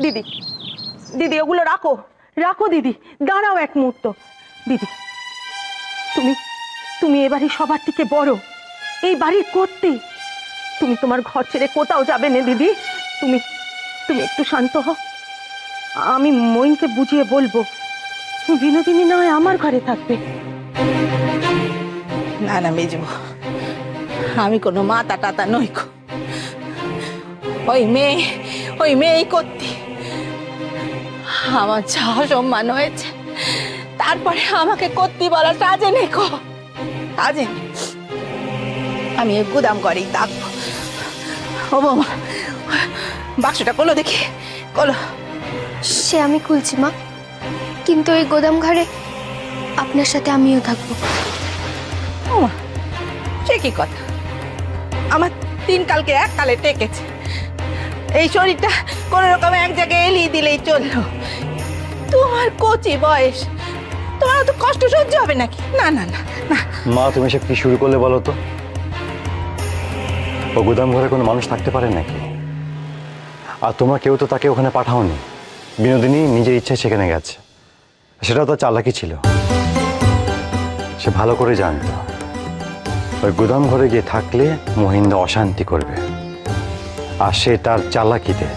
দিদি দিদি ওগুলো রাখো রাখো দিদি, দাঁড়াও এক মুহূর্ত। দিদি তুমি তুমি এ বাড়ির সবার থেকে বড়, এই বাড়ির কর্ত্রী। তুমি তোমার ঘর ছেড়ে কোথাও যাবে না দিদি। তুমি তুমি একটু শান্ত হও। আমি মইনকে বুঝিয়ে বলবো, বিনোদিনী নয় আমার ঘরে থাকবে। না না মেজবো, আমি কোনো মাতা টাতা নই। ওই মেয়ে করতে আমার যা সম্মান হয়েছে, তারপরে আমাকে করতে বলা কাজে নেই। কাজে আমি এই গুদাম করেই থাকবো। ও বাবা, বাক্সটা খোলো দেখি, খোলো। সে আমি খুলছি মা, কিন্তু এই গোদাম ঘরে আপনার সাথে আমিও থাকবো। সে কি কথা? আমার 3 কালকে এক কালে টেকেছে। এই শরীরটা কোন রকম এক জায়গায় এলিয়ে দিলেই চললো। তোমার কচি বয়স, তোমার তো কষ্ট সহ্য হবে নাকি? না না না না। মা তুমি সব কি শুরু করলে বলো তো? ও গুদাম ঘরে কোনো মানুষ থাকতে পারে নাকি? আর তোমরা কেউ তো তাকে ওখানে পাঠাওনি। বিনোদিনী নিজের ইচ্ছায় সেখানে গেছে। সেটাও তো চালাকি ছিল। সে ভালো করে জানতো ওই গুদাম ঘরে গিয়ে থাকলে মহিন্দা অশান্তি করবে, আর সে তার চালাকিতে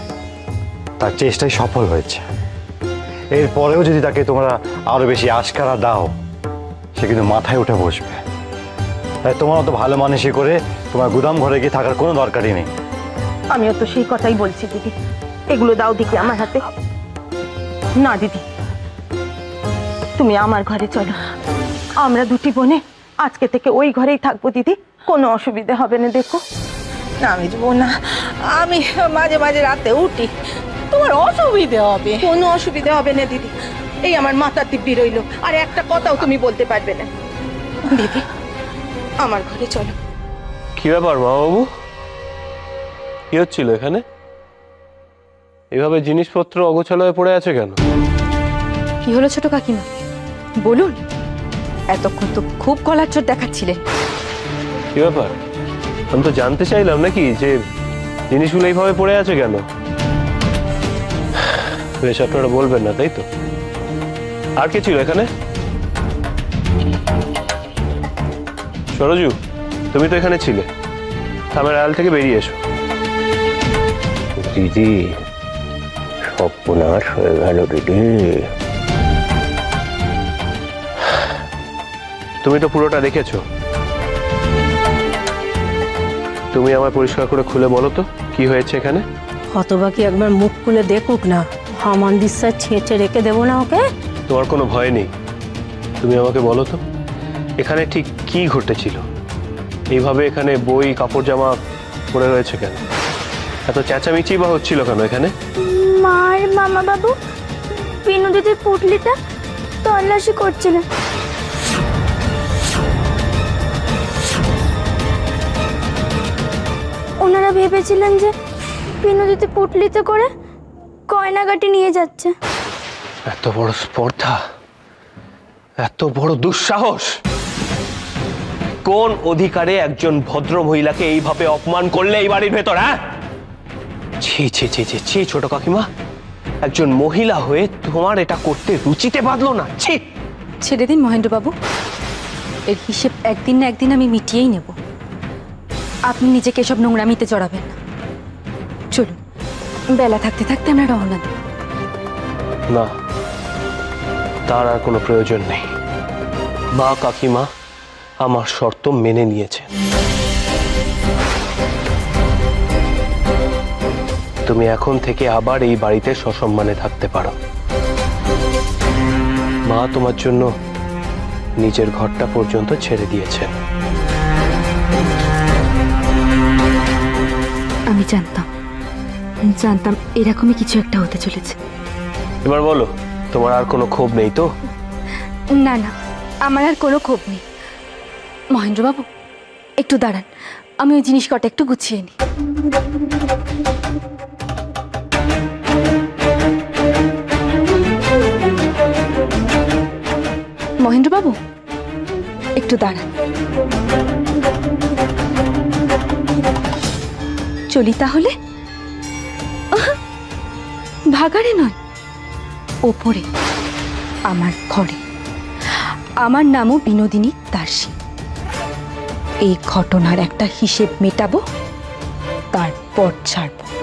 তার চেষ্টায় সফল হয়েছে। এরপরেও যদি তাকে তোমরা আরো বেশি আশকারা দাও, সে কিন্তু মাথায় উঠে বসবে। তাই তোমার অত ভালো মানুষই করে তোমার গুদাম ঘরে গিয়ে থাকার কোনো দরকারই নেই। আমিও তো সেই কথাই বলছি দিদি, এগুলো দাও দেখি আমার হাতে। না দিদি, তুমি আমার ঘরে চলো, আমরা দুটি বোনে আজকে থেকে ওই ঘরেই থাকবো দিদি, কোনো অসুবিধা হবে না। দেখো না মেজবো না, আমি মাঝে মাঝে রাতে উঠি, তোমার অসুবিধে হবে। কোনো অসুবিধা হবে না দিদি, এই আমার মাথার দিব্যি রইলো, আর একটা কথাও তুমি বলতে পারবে না। দিদি আমার ঘরে চলো। কি ব্যাপার মা বাবু, কি হচ্ছিল এখানে? এভাবে জিনিসপত্র অগোছালো হয়ে পড়ে আছে কেন? কি হলো ছোট কাকিমা, বলুন। এতক্ষণ তো খুব গলার চোট দেখাচ্ছিলেন। কি ব্যাপার? আমি তো জানতে চাইলাম নাকি যে জিনিসগুলো এইভাবে পড়ে আছে কেন। বেশ, আপনারা বলবেন না তাই তো? আর কি ছিল এখানে? সরজু, তুমি তো এখানে ছিলে, আমার আড়াল থেকে বেরিয়ে এসো। দিদি, সর্বনাশ হয়ে গেল দিদি। তুমি তো পুরোটা দেখেছো, তুমি আমার পরিষ্কার করে খুলে বলো তো কি হয়েছে এখানে। হতবাকি একবার মুখ খুলে দেখুক না, হামান দিশা ছেঁচে রেখে দেবো না ওকে। তোমার কোনো ভয় নেই, তুমি আমাকে বলো তো এখানে ঠিক কি ঘটেছিল? এইভাবে এখানে বই কাপড় জামা পড়ে রয়েছে কেন? এত চেঁচামেচি বা হচ্ছিল কেন এখানে? মার মামা বাবু বিনোদিনীর পুটলিটা তল্লাশি করছিলেন। ওনারা ভেবেছিলেন যে বিনোদিনী পুটলিতে করে গয়নাগাটি নিয়ে যাচ্ছে। এত বড় স্পর্ধা, এত বড় দুঃসাহস! কোন অধিকারে একজন ভদ্র মহিলাকে এইভাবে অপমান করলে এই বাড়ির ভেতর? হ্যাঁ, ছি ছি ছি ছি ছি। ছোট কাকিমা, একজন মহিলা হয়ে তোমার এটা করতে রুচিতে বাঁধলো না? ছি। ছেড়ে দিন মহেন্দ্র বাবু, এর হিসেব একদিন না একদিন আমি মিটিয়েই নেব। আপনি নিজেকে এসব নোংরামিতে জড়াবেন না। চলুন, বেলা থাকতে থাকতে আমরা রওনা দেব। না, তার আর কোনো প্রয়োজন নেই। মা কাকিমা আমার শর্ত মেনে নিয়েছে। তুমি এখন থেকে আবার এই বাড়িতে সসম্মানে থাকতে পারো। মা তোমার জন্য নিজের ঘরটা পর্যন্ত ছেড়ে দিয়েছেন। আমি জানতাম এরকমই কিছু একটা হতে চলেছে। এবার বলো, তোমার আর কোনো ক্ষোভ নেই তো? না না, আমার আর কোনো ক্ষোভ নেই। মহেন্দ্র বাবু একটু দাঁড়ান, আমি ওই জিনিস কটা একটু গুছিয়ে নিই। মহেন্দ্র বাবু একটু দাঁড়ান, চলি তাহলে। ভাগাড়ে নয়, ওপরে আমার ঘরে। আমার নামও বিনোদিনী দাসী। এই ঘটনার একটা হিসেব মেটাবো, তারপর ছাড়বো।